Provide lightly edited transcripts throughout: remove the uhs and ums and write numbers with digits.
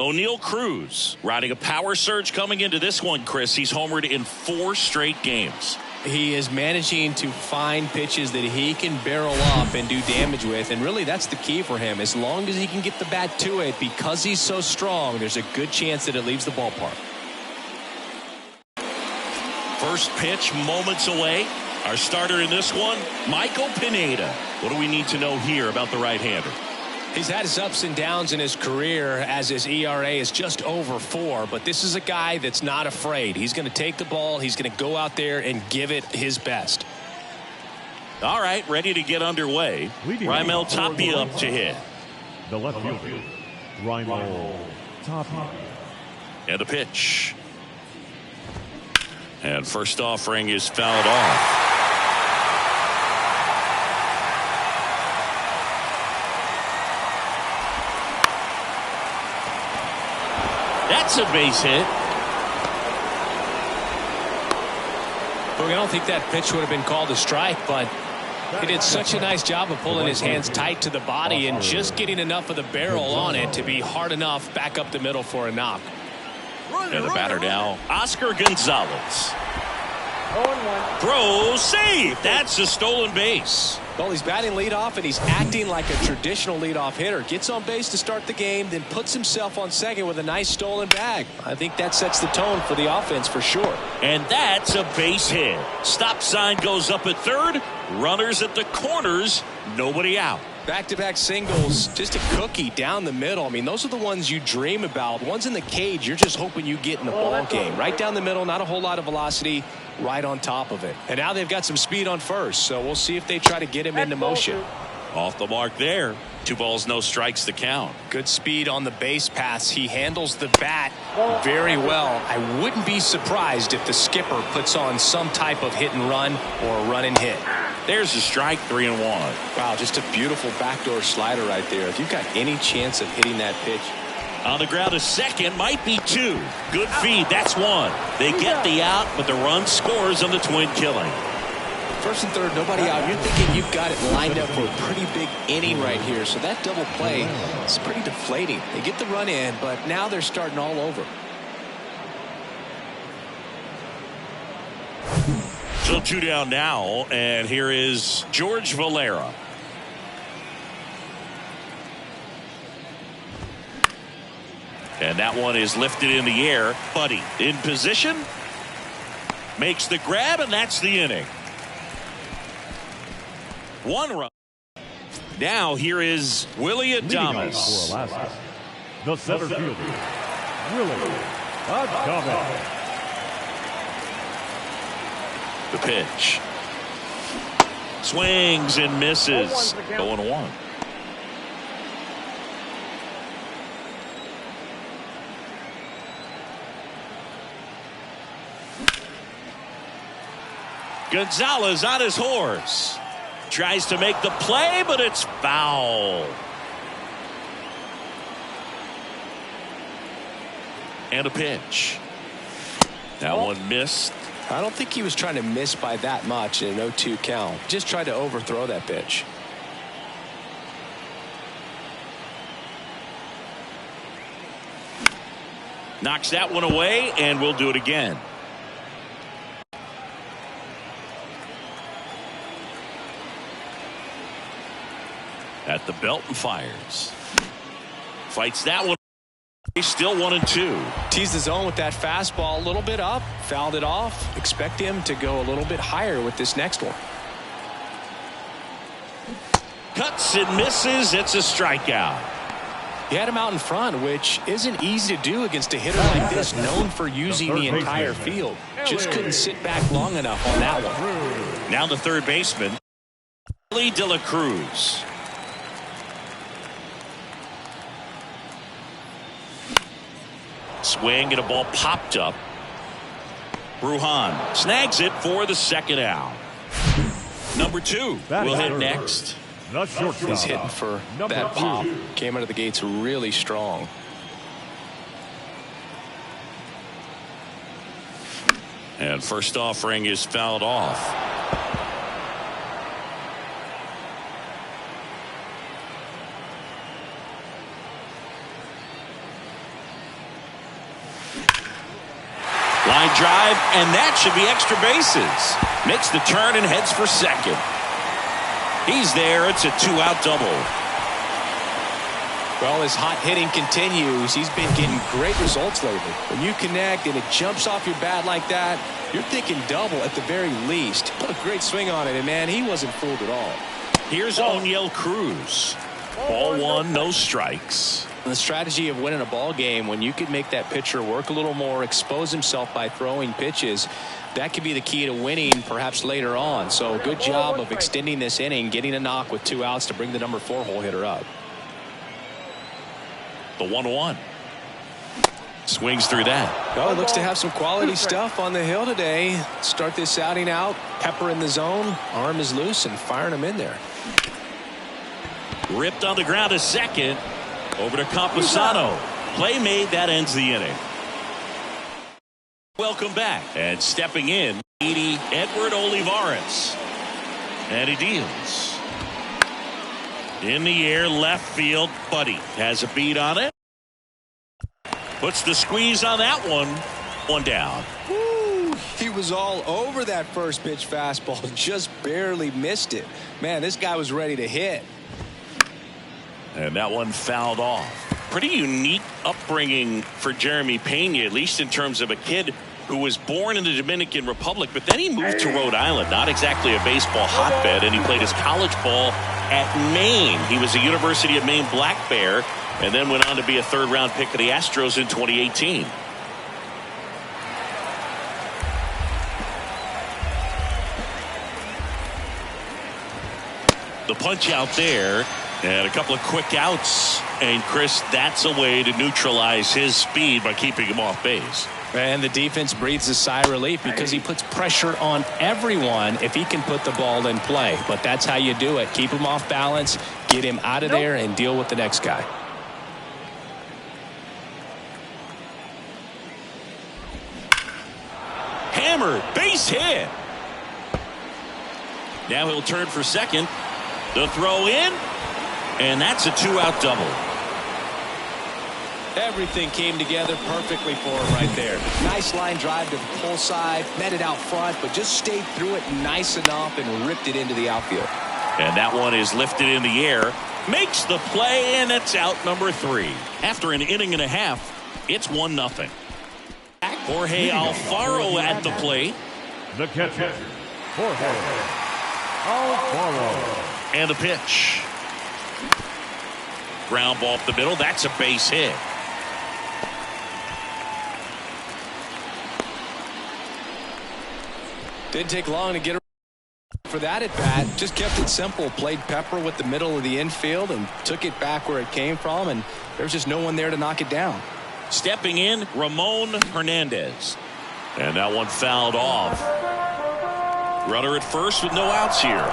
O'Neal Cruz riding a power surge coming into this one, Chris. He's homered in 4 straight games. He is managing to find pitches that he can barrel up and do damage with, and really that's the key for him. As long as he can get the bat to it, because he's so strong, there's a good chance that it leaves the ballpark. First pitch moments away. Our starter in this one, Michael Pineda. What do we need to know here about the right-hander? He's had his ups and downs in his career, as his ERA is just over 4, but this is a guy that's not afraid. He's going to take the ball. He's going to go out there and give it his best. All right, ready to get underway. Raimel Tapia up to hit. The left fielder, Raimel Tapia. And the pitch. And first offering is fouled off. That's a base hit. Look, I don't think that pitch would have been called a strike, but he did such a nice job of pulling his hands tight to the body and just getting enough of the barrel on it to be hard enough back up the middle for a knock. And the batter now, Oscar Gonzalez. Throw, save. That's a stolen base. Well, he's batting leadoff, and he's acting like a traditional leadoff hitter. Gets on base to start the game, then puts himself on second with a nice stolen bag. I think that sets the tone for the offense for sure. And that's a base hit. Stop sign goes up at third. Runners at the corners. Nobody out. Back-to-back singles, just a cookie down the middle. I mean, those are the ones you dream about. Ones in the cage, you're just hoping you get in the ball game. Right down the middle, not a whole lot of velocity, right on top of it. And now they've got some speed on first, so we'll see if they try to get him into motion. Off the mark there. 2 balls, no strikes to count. Good speed on the base pass. He handles the bat very well. I wouldn't be surprised if the skipper puts on some type of hit and run or a run and hit. There's a strike, 3-1. Wow, just a beautiful backdoor slider right there. If you've got any chance of hitting that pitch. On the ground to second, might be 2. Good feed, that's 1. They get the out, but the run scores on the twin killing. First and third, nobody out. You're thinking you've got it lined up for a pretty big inning right here. So that double play is pretty deflating. They get the run in, but now they're starting all over. So 2 down now, and here is George Valera. And that one is lifted in the air. Buddy in position. Makes the grab, and that's the inning. 1 run. Now here is Willie Adames. The center fielder, Willie Adames. The pitch. Swings and misses. 0-1. Gonzalez on his horse. Tries to make the play, but it's foul. And a pitch. That one missed. I don't think he was trying to miss by that much in an 0-2 count. Just tried to overthrow that pitch. Knocks that one away, and we'll do it again. At the belt and fires. Fights that one. He's still 1-2. Teased the zone with that fastball a little bit up. Fouled it off. Expect him to go a little bit higher with this next one. Cuts and misses. It's a strikeout. He had him out in front, which isn't easy to do against a hitter like this, known for using the entire field. Just couldn't sit back long enough on that one. Now the third baseman, Lee De La Cruz. Swing and a ball popped up. Brujan snags it for the second out. Number 2 will hit next. He's hitting for that pop. Came out of the gates really strong. And first offering is fouled off. Line drive, and that should be extra bases. Makes the turn and heads for second. He's there. It's a 2-out double. Well, his hot hitting continues. He's been getting great results lately. When you connect and it jumps off your bat like that, you're thinking double at the very least. Put a great swing on it, and man, he wasn't fooled at all. Here's O'Neill Cruz. Ball 1, no strikes. The strategy of winning a ball game, when you can make that pitcher work a little more, expose himself by throwing pitches, that could be the key to winning perhaps later on. So good job of extending this inning, getting a knock with 2 outs to bring the number 4 hole hitter up. The 1-1. Swings through that. Oh, looks to have some quality stuff on the hill today. Start this outing out. Pepper in the zone. Arm is loose and firing him in there. Ripped on the ground to second. Over to Camposano. Play made. That ends the inning. Welcome back. And stepping in, Edward Olivares. And he deals. In the air, left field. Buddy has a beat on it. Puts the squeeze on that one. One down. Woo, he was all over that first pitch fastball. Just barely missed it. Man, this guy was ready to hit. And that one fouled off. Pretty unique upbringing for Jeremy Pena, at least in terms of a kid who was born in the Dominican Republic, but then he moved to Rhode Island, not exactly a baseball hotbed, and he played his college ball at Maine. He was a University of Maine Black Bear, and then went on to be a third-round pick of the Astros in 2018. The punch out there, and a couple of quick outs. And Chris, that's a way to neutralize his speed by keeping him off base. And the defense breathes a sigh of relief because he puts pressure on everyone if he can put the ball in play. But that's how you do it. Keep him off balance, get him out of there, and deal with the next guy. Hammer, base hit. Now he'll turn for second. The throw in, and that's a 2-out double. Everything came together perfectly for him right there. Nice line drive to the pull side, met it out front, but just stayed through it nice enough and ripped it into the outfield. And that one is lifted in the air, makes the play, and it's out number 3. After an inning and a half, it's 1-0. Jorge Alfaro at the plate. The catcher, Jorge Alfaro. And the pitch. Ground ball up the middle. That's a base hit. Didn't take long to get for that at bat. Just kept it simple. Played Pepper with the middle of the infield and took it back where it came from, and there's just no one there to knock it down. Stepping in, Ramon Hernandez. And that one fouled off. Runner at first with no outs here.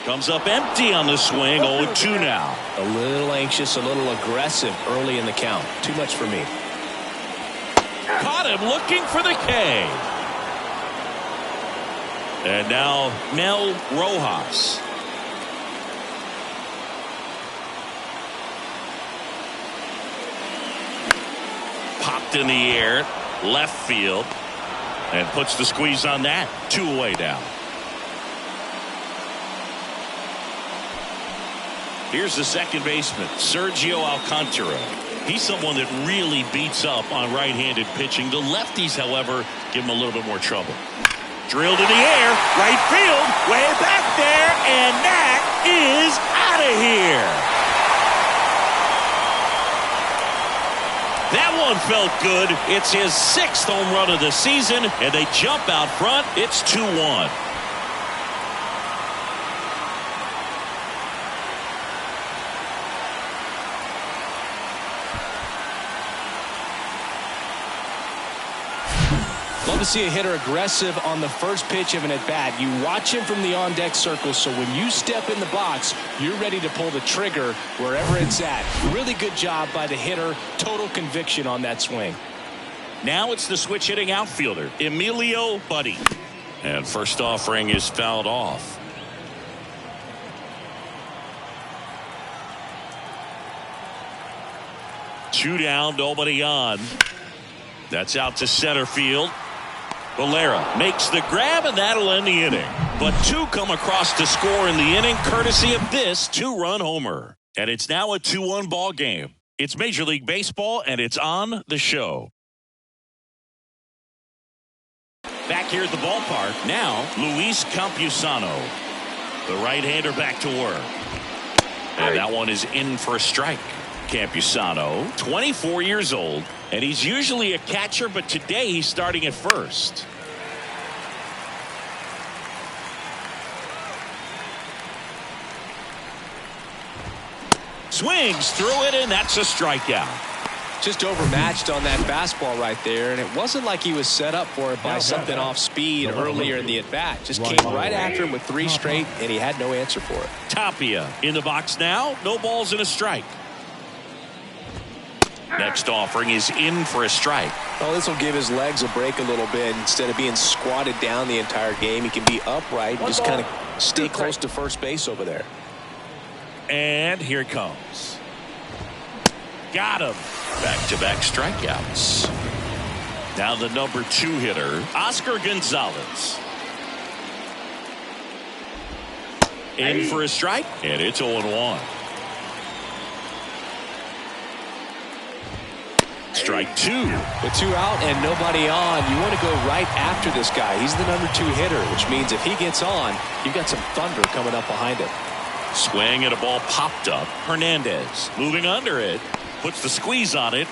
Comes up empty on the swing. 0-2 now. A little anxious, a little aggressive early in the count. Too much for me. Caught him looking for the K. And now Mel Rojas. Popped in the air, left field, and puts the squeeze on that. 2 away now. Here's the second baseman, Sergio Alcantara. He's someone that really beats up on right-handed pitching. The lefties, however, give him a little bit more trouble. Drilled in the air, right field, way back there, and that is out of here. That one felt good. It's his 6th home run of the season, and they jump out front. It's 2-1. Love to see a hitter aggressive on the first pitch of an at-bat. You watch him from the on-deck circle, so when you step in the box, you're ready to pull the trigger wherever it's at. Really good job by the hitter. Total conviction on that swing. Now it's the switch-hitting outfielder, Emilio Buddy. And first offering is fouled off. 2 down, nobody on. That's out to center field. Valera makes the grab, and that'll end the inning. But 2 come across to score in the inning, courtesy of this 2-run homer. And it's now a 2-1 ball game. It's Major League Baseball, and it's on the show. Back here at the ballpark, now Luis Campusano. The right-hander back to work. And that one is in for a strike. Campusano, 24 years old, and he's usually a catcher, but today he's starting at first. Swings through it, and that's a strikeout. Just overmatched on that fastball right there, and it wasn't like he was set up for it by something off speed earlier in the at-bat. Just came right after him with 3 straight, and he had no answer for it. Tapia in the box now. No balls and a strike. Next offering is in for a strike. Well, this will give his legs a break a little bit. Instead of being squatted down the entire game, he can be upright and just kind of stay close to first base over there. And here it comes. Got him. Back-to-back strikeouts. Now the number 2 hitter, Oscar Gonzalez. In for a strike, and it's 0-1. Strike 2. With 2 out and nobody on, you want to go right after this guy. He's the number 2 hitter, which means if he gets on, you've got some thunder coming up behind him. Swing and a ball popped up. Hernandez moving under it. Puts the squeeze on it,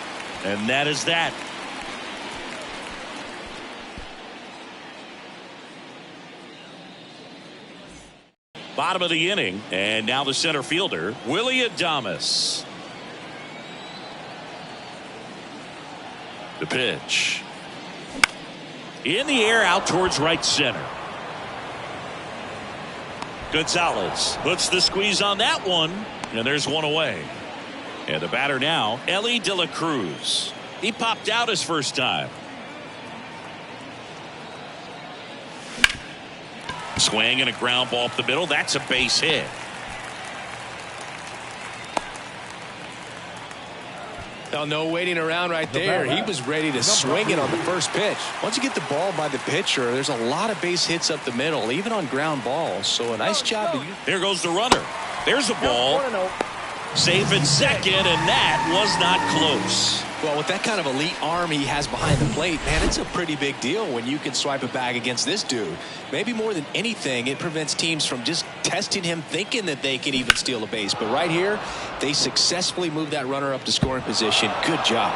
and that is that. Bottom of the inning, and now the center fielder, Willy Adames. The pitch. In the air, out towards right center. Gonzalez puts the squeeze on that one, and there's one away. And the batter now, Elly De La Cruz. He popped out his first time. Swing and a ground ball up the middle. That's a base hit. Now, no waiting around right there. He was ready to swing it on the first pitch. Once you get the ball by the pitcher, there's a lot of base hits up the middle, even on ground balls. So a nice job to you. There goes the runner. There's a ball. Safe at second, and that was not close. Well, with that kind of elite arm he has behind the plate, man, it's a pretty big deal when you can swipe it back against this dude. Maybe more than anything, it prevents teams from just testing him, thinking that they can even steal a base. But right here, they successfully moved that runner up to scoring position. Good job.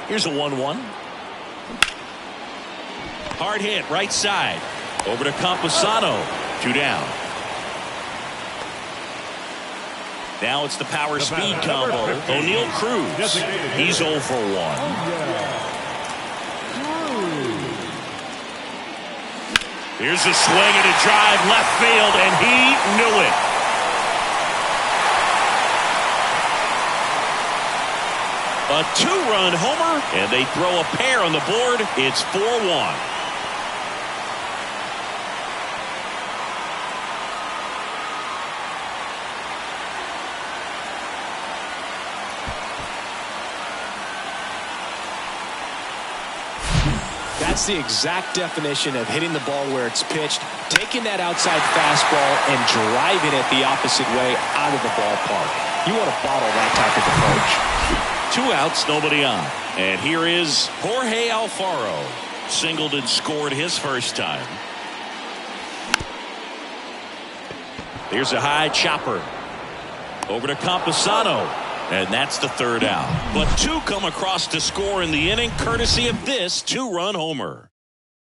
Here's a 1-1. Hard hit, right side. Over to Campusano. 2 down. Now it's the power speed combo. O'Neal Cruz. He's 0 for 1. Here's a swing and a drive left field, and he knew it. A 2-run homer, and they throw a pair on the board. It's 4-1. That's the exact definition of hitting the ball where it's pitched, taking that outside fastball and driving it the opposite way out of the ballpark. You want to bottle that type of approach. 2 outs, nobody on. And here is Jorge Alfaro. Singled and scored his first time. Here's a high chopper. Over to Campusano. And that's the 3rd out. But 2 come across to score in the inning, courtesy of this 2-run homer.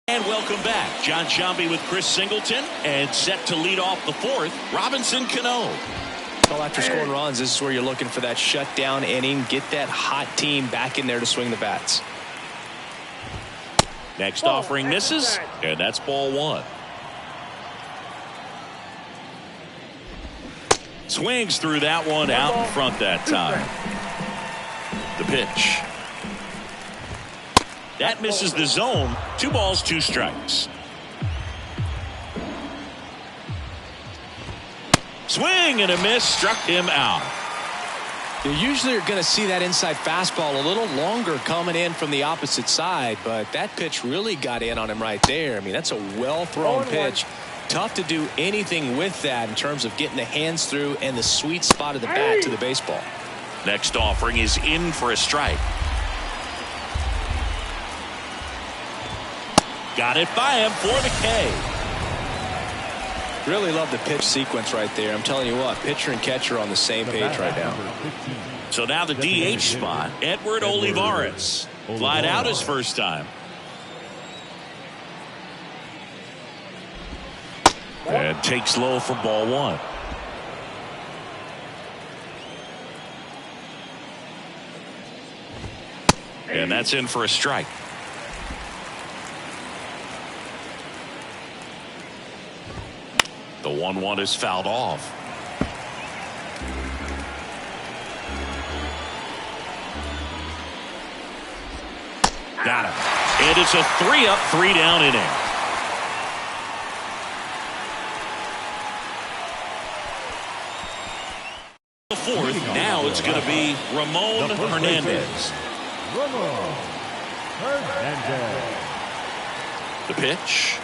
And welcome back. John Sciambi with Chris Singleton. And set to lead off the 4th, Robinson Cano. Well, after scoring runs, this is where you're looking for that shutdown inning. Get that hot team back in there to swing the bats. Next offering misses. And that's ball 1. Swings through that one out in front that time. The pitch. That misses the zone. 2 balls, 2 strikes. Swing and a miss, struck him out. You usually are going to see that inside fastball a little longer coming in from the opposite side, but that pitch really got in on him right there. I mean, that's a well-thrown pitch. Tough to do anything with that in terms of getting the hands through and the sweet spot of the bat to the baseball. Next offering is in for a strike. Got it by him for the K. Really love the pitch sequence right there. I'm telling you what, pitcher and catcher on the same page right now. So now the DH spot, Edward Olivares. Flied out his first time. And takes low for ball one. And that's in for a strike. The 1-1 is fouled off. Got him. And it's a 3-up, 3-down inning. The fourth, now it's going to be Ramon Hernandez. The pitch.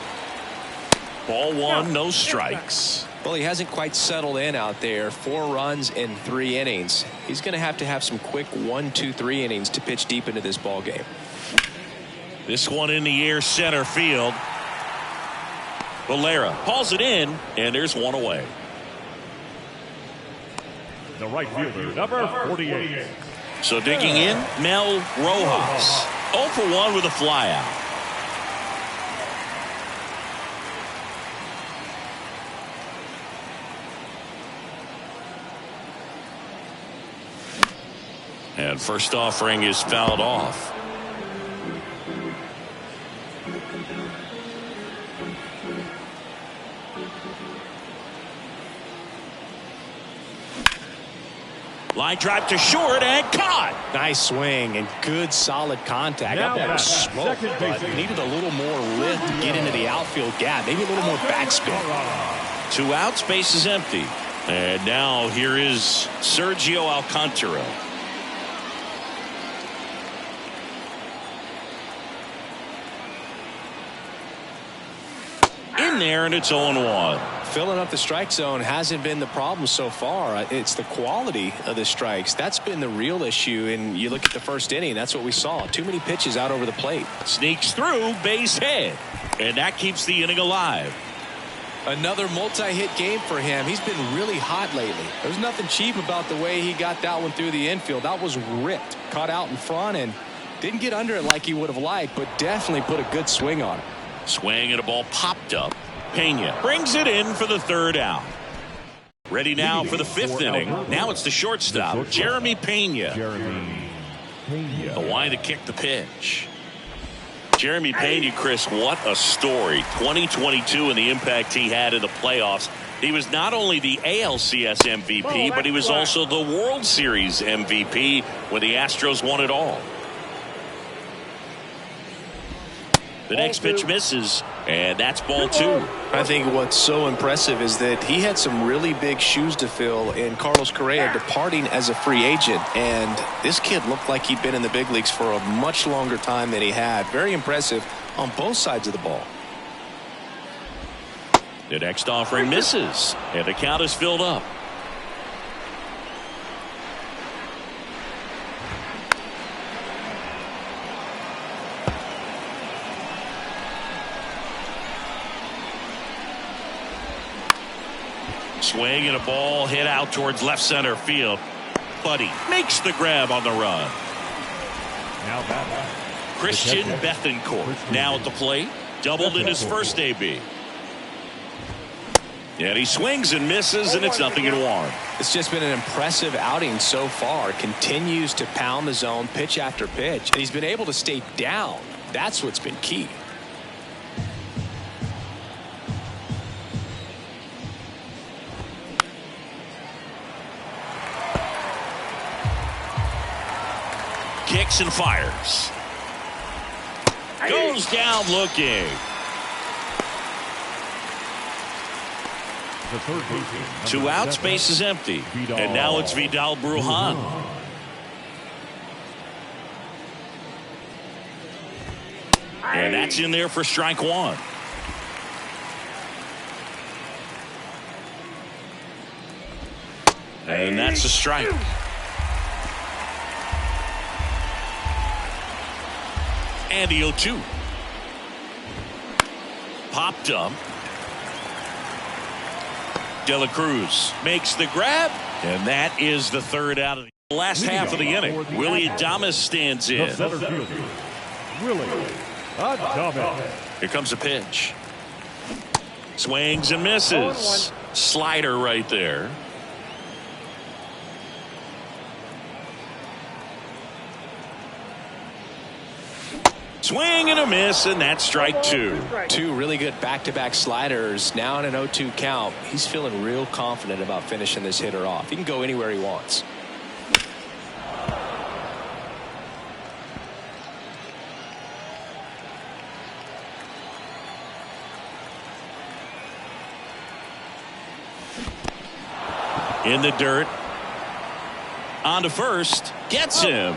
Ball one, no strikes. Well, he hasn't quite settled in out there. 4 runs in 3 innings. He's going to have some quick 1, 2, 3 innings to pitch deep into this ball game. This one in the air, center field. Valera hauls it in, and there's one away. The right fielder, number 48. So digging in, Mel Rojas. 0 for 1 with a flyout. And first offering is fouled off. Line drive to short and caught. Nice swing and good solid contact. Now That was smoke, second but baseman. needed a little more lift to get into the outfield gap. Maybe a little more backspin. 2 outs, base is empty. And now here is Sergio Alcantara. In there, and it's 0-1. Filling up the strike zone hasn't been the problem so far. It's the quality of the strikes. That's been the real issue. And you look at the first inning, that's what we saw. Too many pitches out over the plate. Sneaks through, base hit. And that keeps the inning alive. Another multi-hit game for him. He's been really hot lately. There's nothing cheap about the way he got that one through the infield. That was ripped. Caught out in front and didn't get under it like he would have liked, but definitely put a good swing on it. Swing and a ball popped up. Pena brings it in for the 3rd out. Ready now for the 5th inning. Now it's the shortstop, Jeremy Pena. The line to kick the pitch. Jeremy Pena, Chris, what a story. 2022 and the impact he had in the playoffs. He was not only the ALCS MVP, but he was also the World Series MVP when the Astros won it all. The next pitch misses, and that's ball 2. I think what's so impressive is that he had some really big shoes to fill in Carlos Correa departing as a free agent. And this kid looked like he'd been in the big leagues for a much longer time than he had. Very impressive on both sides of the ball. The next offering misses, and the count is filled up. Swing and a ball hit out towards left center field. Buddy makes the grab on the run. Now batter. Christian Bethancourt now at the plate. Doubled in his first AB. And he swings and misses, and it's 0-1. It's just been an impressive outing so far. Continues to pound the zone pitch after pitch. And he's been able to stay down. That's what's been key. Kicks and fires. Goes down looking. The third baseman. 2 outs, base is empty. And now it's Vidal Brujan. And that's in there for strike 1. And that's a strike. And the 0-2. Popped up. De La Cruz makes the grab. And that is the third out of the last half of the inning. Willie Adames stands in. The center fielder, Willie Adames. Here comes a pitch. Swings and misses. Slider right there. Swing and a miss, and that's strike 2. 2 really good back-to-back sliders. Now in an 0-2 count. He's feeling real confident about finishing this hitter off. He can go anywhere he wants. In the dirt. On to first. Gets him.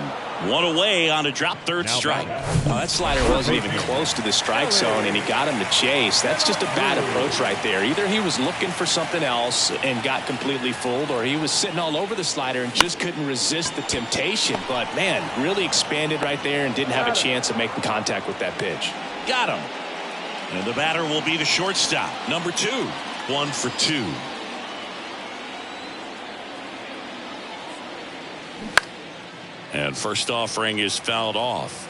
1 away on a drop third strike. Oh, that slider wasn't even close to the strike zone, and he got him to chase. That's just a bad approach right there. Either he was looking for something else and got completely fooled, or he was sitting all over the slider and just couldn't resist the temptation. But, man, really expanded right there and didn't have a chance of making contact with that pitch. Got him. And the batter will be the shortstop, number 2. 1 for 2. And first offering is fouled off.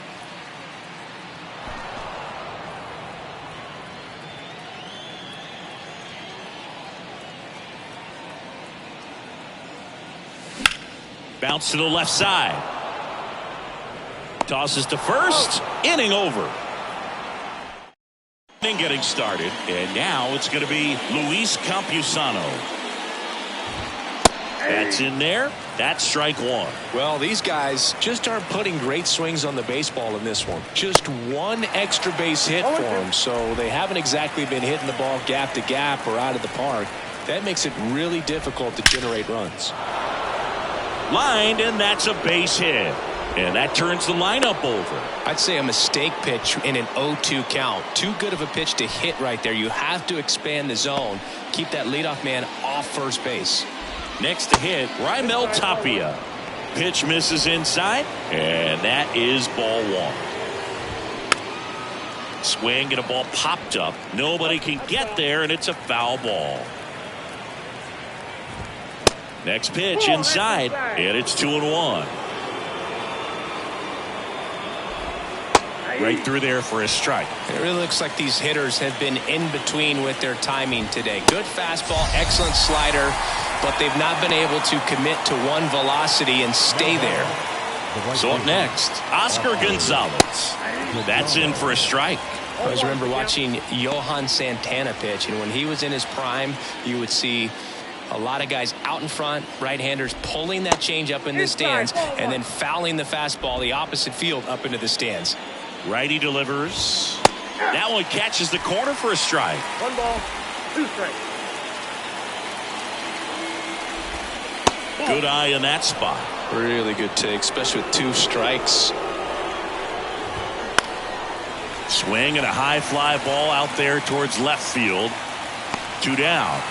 Bounce to the left side. Tosses to first. Inning over. Inning getting started. And now it's going to be Luis Campusano. That's in there. That's strike 1. Well, these guys just aren't putting great swings on the baseball in this one. Just 1 extra base hit for them, so they haven't exactly been hitting the ball gap to gap or out of the park. That makes it really difficult to generate runs. Lined, and that's a base hit. And that turns the lineup over. I'd say a mistake pitch in an 0-2 count. Too good of a pitch to hit right there. You have to expand the zone. Keep that leadoff man off first base. Next to hit, Raimel Tapia. Pitch misses inside, and that is ball 1. Swing and a ball popped up. Nobody can get there, and it's a foul ball. Next pitch inside, and it's 2-1. Right through there for a strike. It really looks like these hitters have been in between with their timing today. Good fastball, excellent slider, but they've not been able to commit to one velocity and stay there. So up next, Oscar Gonzalez. That's in for a strike. I always remember watching Johan Santana pitch, and when he was in his prime, you would see a lot of guys out in front, right-handers pulling that change up in the stands and then fouling the fastball the opposite field up into the stands. Righty delivers. That one catches the corner for a strike. 1 ball, 2 strikes. Good eye in that spot. Really good take, especially with 2 strikes. Swing and a high fly ball out there towards left field. 2 down.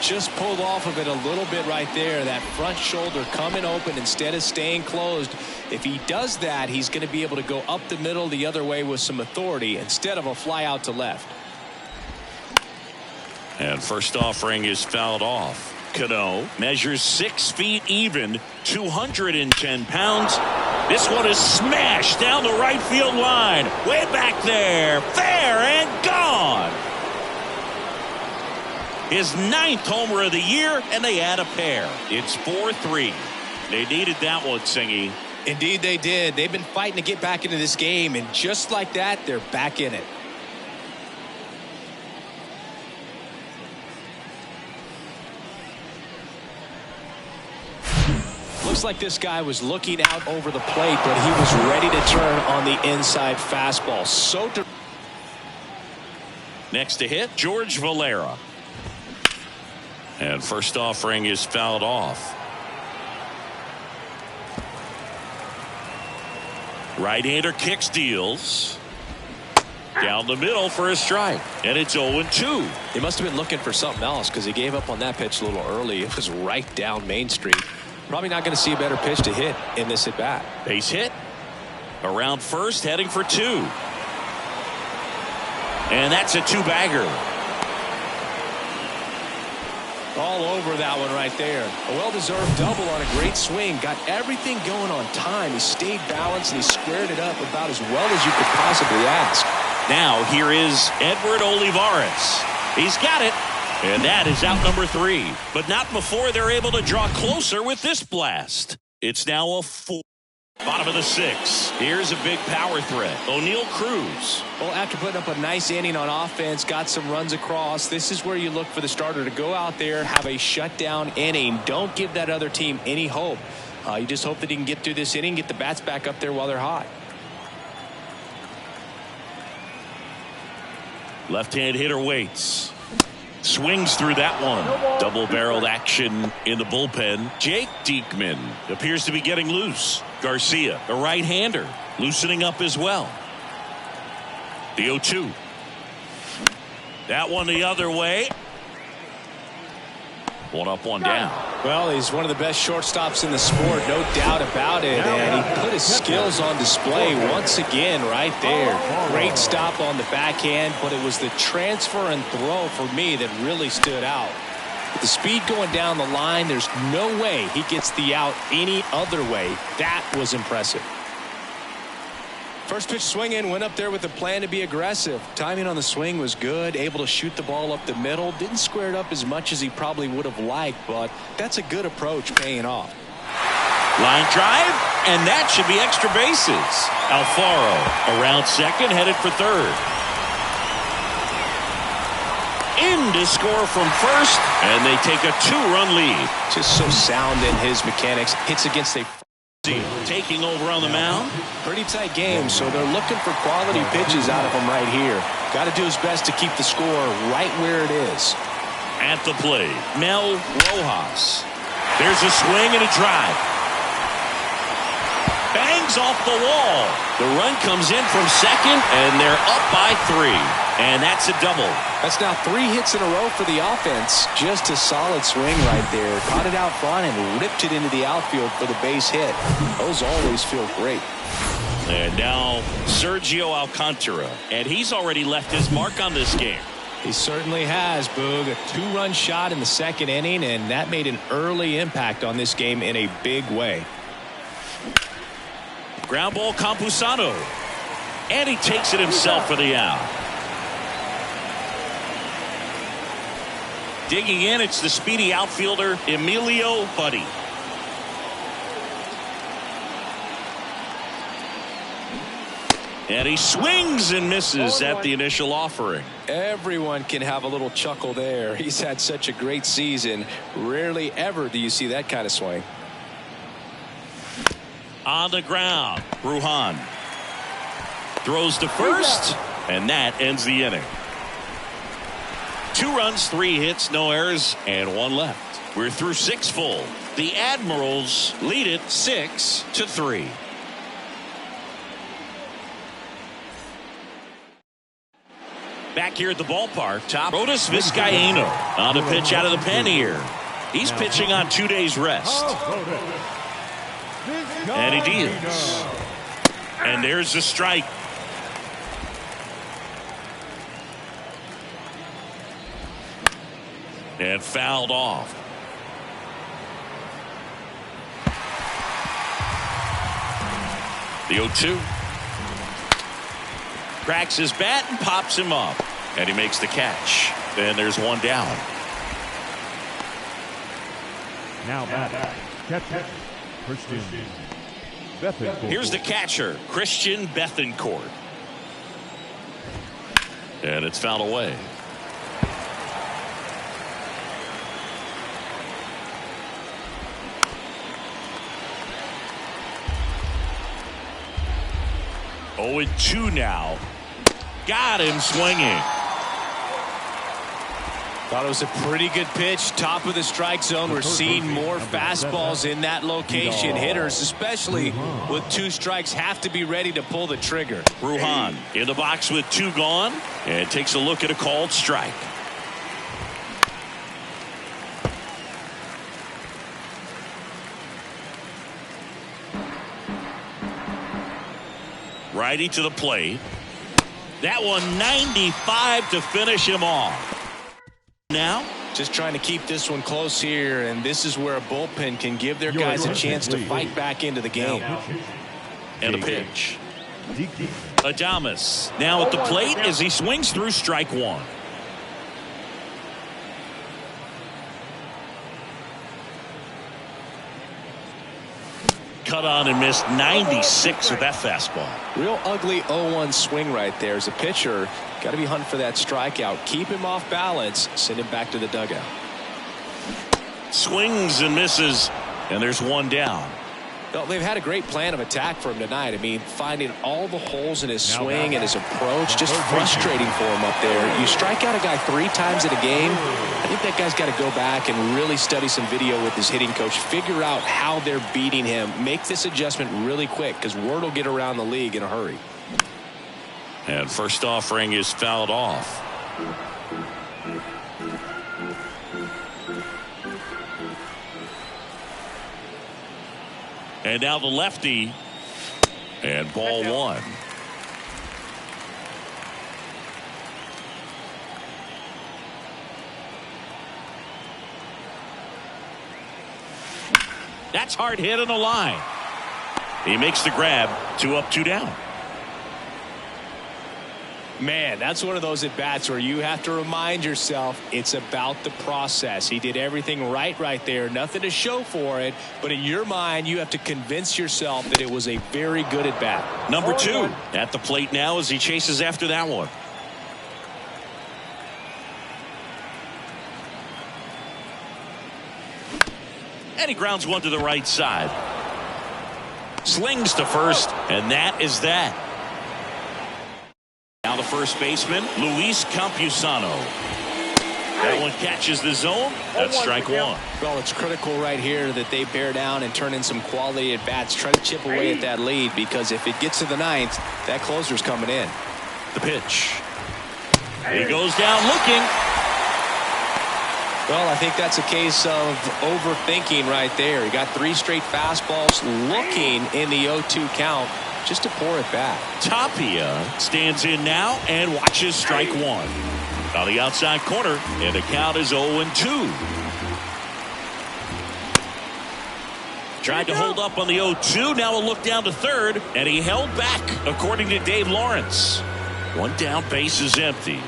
Just pulled off of it a little bit right there. That front shoulder coming open instead of staying closed. If he does that, he's going to be able to go up the middle the other way with some authority instead of a fly out to left. And first offering is fouled off. Cano measures 6 feet even, 210 pounds. This one is smashed down the right field line. Way back there. Fair and gone. His 9th homer of the year, and they add a pair. It's 4-3. They needed that one, Singy. Indeed they did. They've been fighting to get back into this game, and just like that, they're back in it. Looks like this guy was looking out over the plate, but he was ready to turn on the inside fastball. Next to hit, George Valera. And first offering is fouled off. Right-hander kicks, deals. Down the middle for a strike. And it's 0-2. He must have been looking for something else because he gave up on that pitch a little early. It was right down Main Street. Probably not going to see a better pitch to hit in this at bat. Base hit. Around first, heading for 2. And that's a 2-bagger. All over that one right there. A well-deserved double on a great swing. Got everything going on time. He stayed balanced and he squared it up about as well as you could possibly ask. Now here is Edward Olivares. He's got it. And that is out number 3. But not before they're able to draw closer with this blast. It's now a 4. Bottom of the 6th. Here's a big power threat. O'Neal Cruz. Well, after putting up a nice inning on offense, got some runs across, this is where you look for the starter to go out there, have a shutdown inning. Don't give that other team any hope. You just hope that he can get through this inning, get the bats back up there while they're hot. Left-hand hitter waits. Swings through that one. Double-barreled action in the bullpen. Jake Diekman appears to be getting loose. Garcia, a right-hander, loosening up as well. The 0-2. That one the other way. One up, one down. Well, he's one of the best shortstops in the sport, no doubt about it. And he put his skills on display once again right there. Great stop on the backhand, but it was the transfer and throw for me that really stood out. With the speed going down the line, there's no way he gets the out any other way. That was impressive. First pitch swinging, went up there with a plan to be aggressive. Timing on the swing was good, able to shoot the ball up the middle. Didn't square it up as much as he probably would have liked, but that's a good approach paying off. Line drive, and that should be extra bases. Alfaro around second, headed for third. In to score from first, and they take a 2-run lead. Just so sound in his mechanics. Hits against a taking over on the mound. Pretty tight game, so they're looking for quality pitches out of him right here. Got to do his best to keep the score right where it is. At the plate, Mel Rojas. There's a swing and a drive. Bangs off the wall. The run comes in from second, and they're up by 3. And that's a double. That's now 3 hits in a row for the offense. Just a solid swing right there. Caught it out front and ripped it into the outfield for the base hit. Those always feel great. And now Sergio Alcantara. And he's already left his mark on this game. He certainly has, Boog. A 2-run shot in the second inning, and that made an early impact on this game in a big way. Ground ball, Campusano. And he takes it himself for the out. Digging in, it's the speedy outfielder, Emilio Buddy. And he swings and misses at the initial offering. Everyone can have a little chuckle there. He's had such a great season. Rarely ever do you see that kind of swing. On the ground, Brujan throws to first, and that ends the inning. 2 runs, 3 hits, no errors, and 1 left. We're through 6 full. The Admirals lead it 6-3. Back here at the ballpark, top Otis Vizcaíno on the pitch out of the pen here. He's pitching on 2 days rest. And he deals. And there's the strike. And fouled off. The 0-2. Cracks his bat and pops him up. And he makes the catch. Then there's 1 down. Now back. Catcher, Christian Bethencourt. Here's the catcher, Christian Bethencourt. And it's fouled away. Oh, 2 now. Got him swinging. Thought it was a pretty good pitch. Top of the strike zone. We're seeing more fastballs in that location. Hitters, especially with 2 strikes, have to be ready to pull the trigger. Ruhan in the box with 2 gone and takes a look at a called strike. Righty to the plate. That one 95 to finish him off. Now just trying to keep this one close here, and this is where a bullpen can give their guys a chance to fight back into the game. And a pitch. Adames now at the plate as he swings through strike 1. Cut on and missed 96 with that fastball. Real ugly 0-1 swing right there. As a pitcher, got to be hunting for that strikeout. Keep him off balance. Send him back to the dugout. Swings and misses, and there's 1 down. Well, they've had a great plan of attack for him tonight. I mean, finding all the holes in his swing and his approach, just frustrating for him up there. You strike out a guy 3 times in a game, I think that guy's got to go back and really study some video with his hitting coach, figure out how they're beating him, make this adjustment really quick, because word will get around the league in a hurry. And first offering is fouled off. And now the lefty, and ball 1. That's hard hit on the line. He makes the grab. 2 up, 2 down. Man, that's one of those at-bats where you have to remind yourself it's about the process. He did everything right there. Nothing to show for it. But in your mind, you have to convince yourself that it was a very good at-bat. Number 2 at the plate now as he chases after that one. And he grounds one to the right side. Slings to first, and that is that. Now the first baseman, Luis Campusano. That one catches the zone. That's strike 1. Well, it's critical right here that they bear down and turn in some quality at bats. Try to chip away at that lead, because if it gets to the 9th, that closer's coming in. The pitch. He goes down looking. Well, I think that's a case of overthinking right there. He got 3 straight fastballs looking in the 0-2 count. Just a poor at bat. Tapia stands in now and watches strike 1 on the outside corner, and the count is 0-2. Tried to hold up on the 0-2. Now a look down to third, and he held back, according to Dave Lawrence. 1 down, base is empty.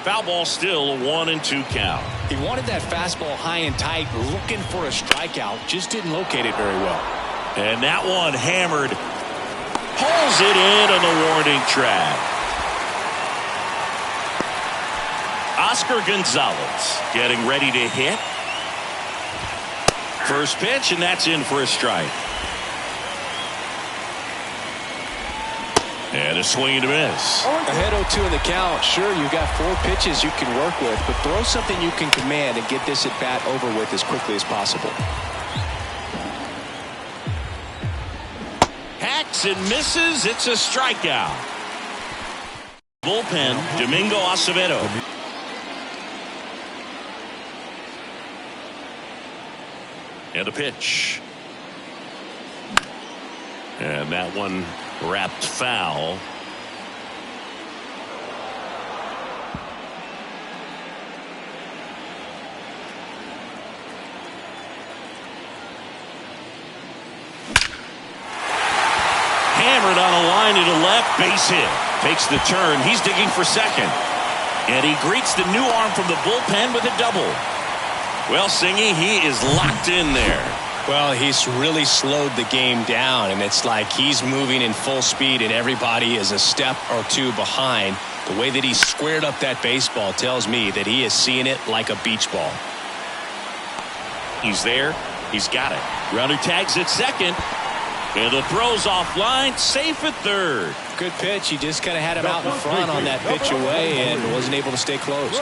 Foul ball, still a 1-2 count. He wanted that fastball high and tight, looking for a strikeout. Just didn't locate it very well. And that one hammered. Pulls it in on the warning track. Oscar Gonzalez getting ready to hit. First pitch, and that's in for a strike. And a swing and a miss. Ahead 0-2 in the count. Sure, you've got 4 pitches you can work with, but throw something you can command and get this at bat over with as quickly as possible. Hacks and misses. It's a strikeout. Bullpen, Domingo Acevedo. And a pitch. And that one wrapped foul. Hammered on a line to the left, base hit. Takes the turn. He's digging for second. And he greets the new arm from the bullpen with a double. Well, Singy, he is locked in there. Well, he's really slowed the game down, and it's like he's moving in full speed and everybody is a step or 2 behind. The way that he squared up that baseball tells me that he is seeing it like a beach ball. He's there. He's got it. Runner tags at second. And the throw's offline. Safe at third. Good pitch. He just kind of had him out in front on that pitch away and wasn't able to stay close.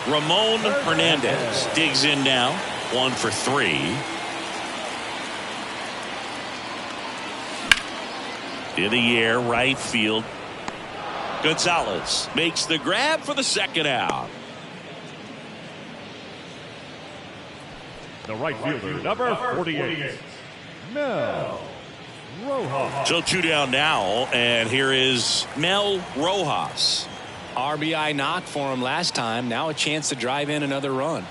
Ramon Hernandez digs in now. 1 for 3. In the air, right field. Gonzalez makes the grab for the second out. The right fielder, number 48, Mel Rojas. So 2 down now, and here is Mel Rojas. RBI knock for him last time. Now a chance to drive in another run.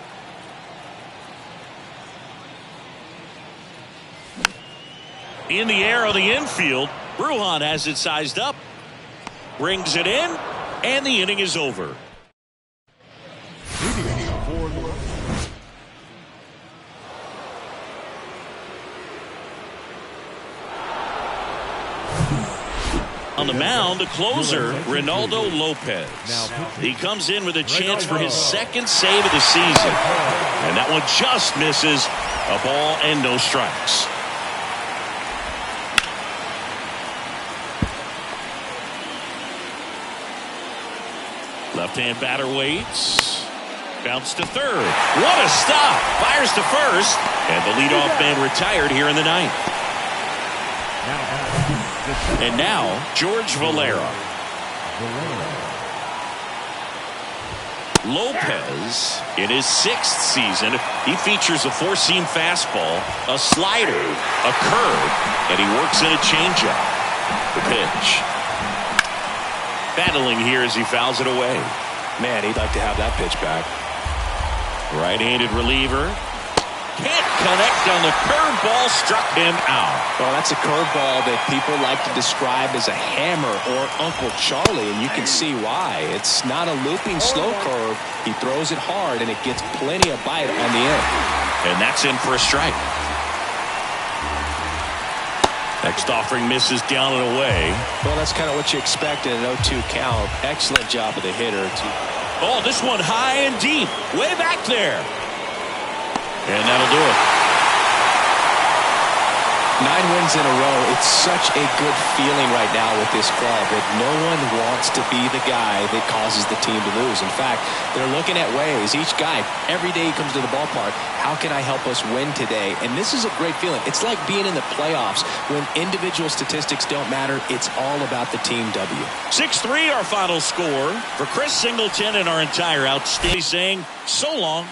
In the air on the infield, Brujan has it sized up. Brings it in, and the inning is over. On the mound, the closer, Ronaldo Lopez. He comes in with a chance for his second save of the season. And that one just misses. A ball and no strikes. Left-hand batter waits. Bounce to third. What a stop. Fires to first. And the leadoff man retired here in the ninth. And now, George Valera. Lopez, in his 6th season, he features a 4-seam fastball, a slider, a curve, and he works in a changeup. The pitch. Battling here as he fouls it away. Man, he'd like to have that pitch back. Right-handed reliever. Can't connect on the curveball, struck him out. Well, that's a curveball that people like to describe as a hammer or Uncle Charlie, and you can see why. It's not a looping slow curve. He throws it hard, and it gets plenty of bite on the end. And that's in for a strike. Next offering misses down and away. Well, that's kind of what you expect in an 0-2 count. Excellent job of the hitter. Oh, this one high and deep. Way back there. And that'll do it. 9 wins in a row. It's such a good feeling right now with this club that no one wants to be the guy that causes the team to lose. In fact, they're looking at ways. Each guy, every day he comes to the ballpark, how can I help us win today? And this is a great feeling. It's like being in the playoffs when individual statistics don't matter. It's all about the team W. 6-3 our final score. For Chris Singleton and our entire outstanding saying so long.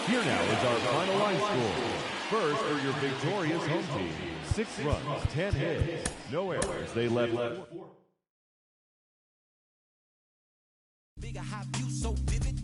Here now is our final line score. First for your victorious home team. 6 runs, 10 hits, no errors. They left. Bigger, how you so vivid.